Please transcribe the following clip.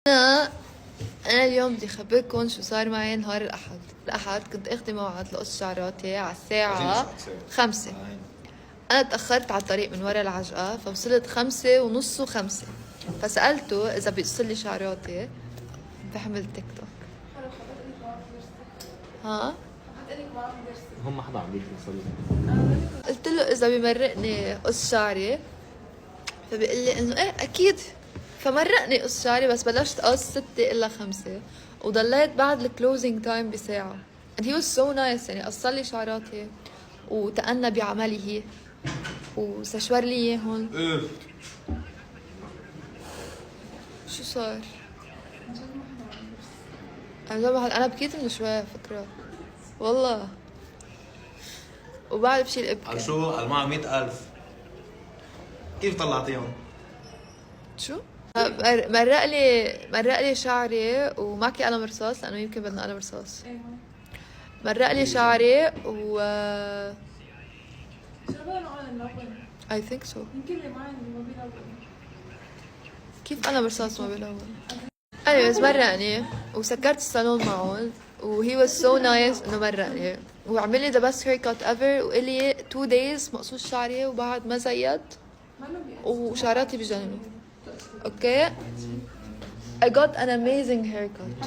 أنا اليوم بدي أخبركم شو صار معي نهار الأحد كنت أخذي موعد لقص شعراتي على الساعة 5. أنا تأخرت على الطريق من ورا العجقة فوصلت 5:30 و5. فسألته إذا بيقصلي شعراتي بحمل تيك توك. ها؟ هم ما حدا عم يوصل. قلت له إذا بيمرقني قص شعري فبيقول لي إنه إيه أكيد. فمرقني قص شعري بس بلشت قص 6:05 وضليت بعد الكلوزنج تايم بساعة. and he was so nice يعني قصلي شعراتي وتأنى بعمله وسشور لي اياهم. شو صار؟ انا بكيت من شوي فكرة والله وبعد بشيل على ابكي. شو؟ على معه 100,000 كيف طلعتيهم؟ شو؟ مرق لي شعري ومعكي قلم رصاص لانه يمكن بدنا قلم رصاص. مرق لي شعري و I think so. يمكن اللي معي ما بيلون. كيف قلم رصاص ما بيلون؟ anyways مرقني وسكرت الصالون معهم و he was so nice انه مرقني وعمل لي the best haircut ever وقال لي 2 days مقصوص شعري وبعد ما زيد وشعراتي بجننوا. اوكي I got an amazing haircut.